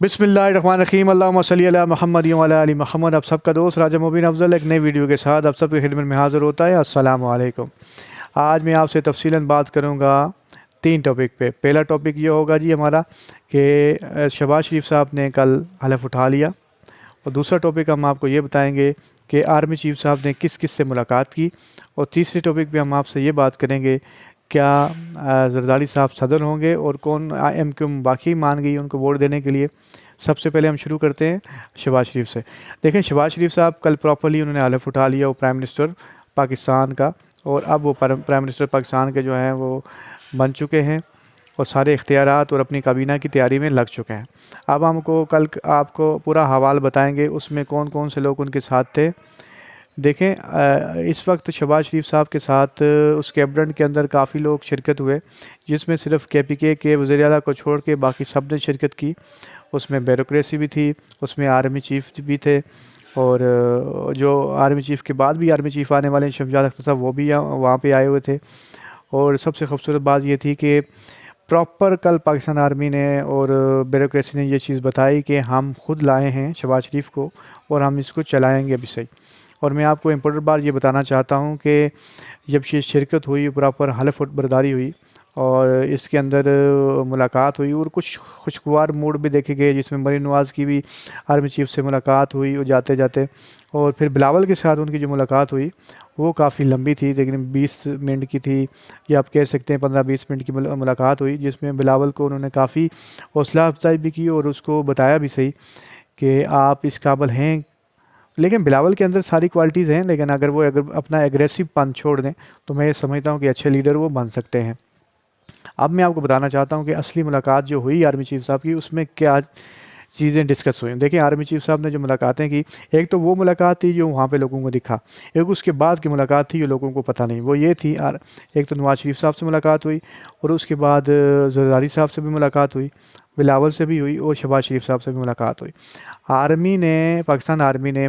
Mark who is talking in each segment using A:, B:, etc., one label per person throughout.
A: बिस्मिल्लाहिर्रहमानिर्रहीम अल्लाहुम्मा सल्ली अला मुहम्मद व अला आलि मुहम्मद। आप सबका दोस्त राजा मुबीन अफजल एक नई वीडियो के साथ आप सबकी खिदमत में हाज़िर होता है। अस्सलाम वालेकुम। आज मैं आपसे तफसीलन बात करूँगा 3 टॉपिक पे। पहला टॉपिक ये होगा जी हमारा कि शहबाज शरीफ साहब ने कल हलफ उठा लिया, और दूसरा टॉपिक हम आपको ये बताएंगे कि आर्मी चीफ साहब ने किस किस से मुलाकात की, और तीसरे टॉपिक पे हम आपसे ये बात करेंगे क्या जरदारी साहब सदर होंगे और कौन MQ बाकी मान गई उनको वोट देने के लिए। सबसे पहले हम शुरू करते हैं शहबाज शरीफ से। देखें, शहबाज शरीफ साहब कल प्रॉपरली उन्होंने हलफ उठा लिया वो प्राइम मिनिस्टर पाकिस्तान का, और अब वो प्राइम मिनिस्टर पाकिस्तान के जो हैं वो बन चुके हैं और सारे इख्तियारात और अपनी काबीना की तैयारी में लग चुके हैं। अब हमको कल आपको पूरा हवाल बताएंगे उसमें कौन कौन से लोग उनके साथ थे। देखें, इस वक्त शहबाज शरीफ साहब के साथ उस कैबिनेट के अंदर काफ़ी लोग शिरकत हुए, जिसमें सिर्फ KPK के वज़ीर आला को छोड़ के बाकी सब ने शिरकत की। उसमें ब्यूरोक्रेसी भी थी, उसमें आर्मी चीफ भी थे, और जो आर्मी चीफ के बाद भी आर्मी चीफ आने वाले शमजाद अख्तर साहब वो भी वहाँ पे आए हुए थे। और सबसे खूबसूरत बात ये थी कि प्रॉपर कल पाकिस्तान आर्मी ने और ब्यूरोक्रेसी ने ये चीज़ बताई कि हम खुद लाए हैं शहबाज शरीफ को और हम इसको चलाएँगे अभी सही। और मैं आपको इम्पोर्टेंट बात ये बताना चाहता हूँ कि जब ये शिरकत हुई, प्रॉपर हलफ बर्दारी हुई और इसके अंदर मुलाकात हुई और कुछ खुशगवार मूड भी देखे गए, जिसमें मरीम नवाज़ की भी आर्मी चीफ से मुलाकात हुई और जाते जाते, और फिर बिलावल के साथ उनकी जो मुलाकात हुई वो काफ़ी लंबी थी, लेकिन 20 मिनट की थी, या आप कह सकते हैं 15-20 मिनट की मुलाकात हुई, जिसमें बिलावल को उन्होंने काफ़ी हौसला अफजाई भी की और उसको बताया भी सही कि आप इस काबिल हैं। लेकिन बिलावल के अंदर सारी क्वालिटीज़ हैं, लेकिन अगर अपना एग्रेसिव पन छोड़ दें तो मैं ये समझता हूँ कि अच्छे लीडर वो बन सकते हैं। अब मैं आपको बताना चाहता हूँ कि असली मुलाकात जो हुई आर्मी चीफ साहब की, उसमें क्या चीज़ें डिस्कस हुई। देखिए, आर्मी चीफ साहब ने जो मुलाकातें की, एक तो वो मुलाकात थी जो वहाँ पे लोगों को दिखा, एक उसके बाद की मुलाकात थी जो लोगों को पता नहीं। वो ये थी, एक तो नवाज शरीफ साहब से मुलाकात हुई, और उसके बाद जरदारी साहब से भी मुलाकात हुई, बिलावल से भी हुई, और शहबाज शरीफ साहब से भी मुलाकात हुई। पाकिस्तान आर्मी ने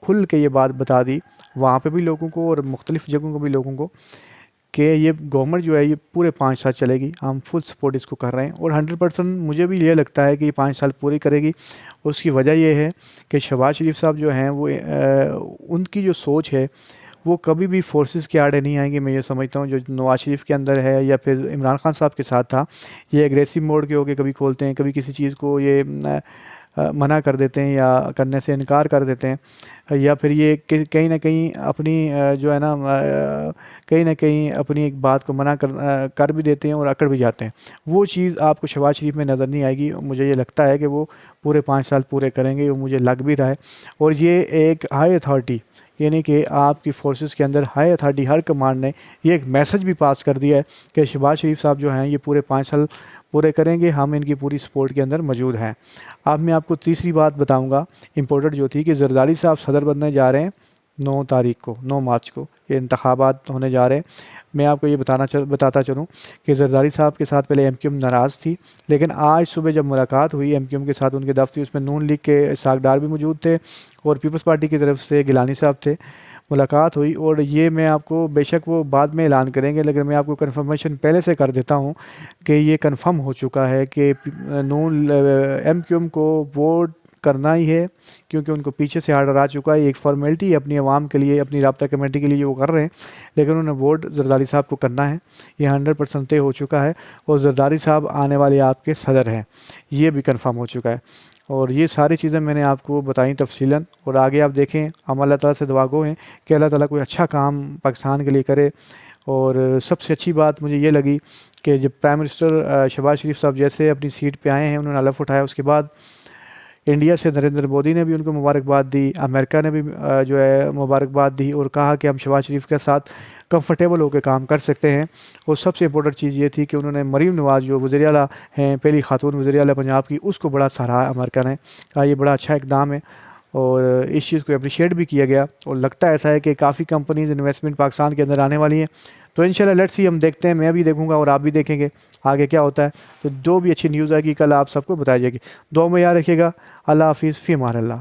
A: खुल के ये बात बता दी वहाँ पे भी लोगों को और मुख्तलिफ़ जगहों को भी लोगों को कि ये गवर्नमेंट जो है ये पूरे 5 साल चलेगी, हम फुल सपोर्ट इसको कर रहे हैं, और 100% मुझे भी ये लगता है कि ये 5 साल पूरी करेगी। उसकी वजह ये है कि शहबाज शरीफ साहब जो हैं वो उनकी जो सोच है वो कभी भी फोर्सेस के आड़े नहीं आएंगे। मैं ये समझता हूँ जो नवाज शरीफ के अंदर है या फिर इमरान खान साहब के साथ था, ये एग्रेसिव मोड के होके कभी खोलते हैं, कभी किसी चीज़ को ये मना कर देते हैं या करने से इनकार कर देते हैं, या फिर ये कहीं ना कहीं अपनी जो है ना कहीं ना कहीं अपनी एक बात को मना कर भी देते हैं और अकड़ भी जाते हैं। वो चीज़ आपको शहबाज शरीफ में नज़र नहीं आएगी। मुझे ये लगता है कि वो पूरे 5 साल पूरे करेंगे, वो मुझे लग भी रहा है। और ये एक हाई अथॉरिटी, यानी कि आपकी फोर्सेस के अंदर हाई अथॉरिटी हर कमांड ने ये एक मैसेज भी पास कर दिया है कि शहबाज शरीफ साहब जो हैं ये पूरे 5 साल पूरे करेंगे, हम इनकी पूरी सपोर्ट के अंदर मौजूद हैं। अब मैं आपको तीसरी बात बताऊंगा इम्पोर्टेंट, जो थी कि जरदारी साहब सदर बनने जा रहे हैं 9 मार्च को, ये इंतखाबात होने जा रहे हैं। मैं आपको ये बताता चलूँ कि जरदारी साहब के साथ पहले MQ नाराज़ थी, लेकिन आज सुबह जब मुलाकात हुई MQ के साथ उनके दफ्तर, उसमें नून लीग के इसहाक डार भी मौजूद थे और पीपल्स पार्टी की तरफ से गिलानी साहब थे। मुलाकात हुई, और ये मैं आपको, बेशक वो बाद में ऐलान करेंगे, लेकिन मैं आपको कंफर्मेशन पहले से कर देता हूँ कि ये कंफर्म हो चुका है कि MQ को वोट करना ही है, क्योंकि उनको पीछे से आर्डर आ चुका है। एक फॉर्मेलिटी है अपनी आवाम के लिए, अपनी राब्ता कमेटी के लिए वो कर रहे हैं, लेकिन उन्हें वोट जरदारी साहब को करना है, ये 100% तय हो चुका है। और जरदारी साहब आने वाले आपके सदर हैं, ये भी कंफर्म हो चुका है। और ये सारी चीज़ें मैंने आपको बताई तफसीलन, और आगे आप देखें, हम अल्लाह ताला से दुआ गो हैं कि अल्लाह ताला कोई अच्छा काम पाकिस्तान के लिए करे। और सबसे अच्छी बात मुझे ये लगी कि जब प्राइम मिनिस्टर शहबाज शरीफ साहब जैसे अपनी सीट पे आए हैं, उन्होंने हलफ उठाया, उसके बाद इंडिया से नरेंद्र मोदी ने भी उनको मुबारकबाद दी, अमेरिका ने भी जो है मुबारकबाद दी, और कहा कि हम शहबाज शरीफ के साथ कंफर्टेबल होकर काम कर सकते हैं। और सबसे इम्पोर्टेंट चीज़ ये थी कि उन्होंने मरीम नवाज़ जो वज़ीर आला हैं, पहली खातून वज़ीर आला पंजाब की, उसको बड़ा सराहा अमेरिका ने, कहा ये बड़ा अच्छा इकदाम है, और इस चीज़ को अप्रिशिएट भी किया गया। और लगता है ऐसा है कि काफ़ी कंपनीज इन्वेस्टमेंट पाकिस्तान के अंदर आने वाली हैं, तो इंशाल्लाह लेट्स सी, हम देखते हैं, मैं भी देखूंगा और आप भी देखेंगे आगे क्या होता है। तो जो भी अच्छी न्यूज़ आएगी कल आप सबको बताई जाएगी। दुआ में याद रखिएगा। अल्लाह हाफिज़, फ़ी अमान अल्लाह।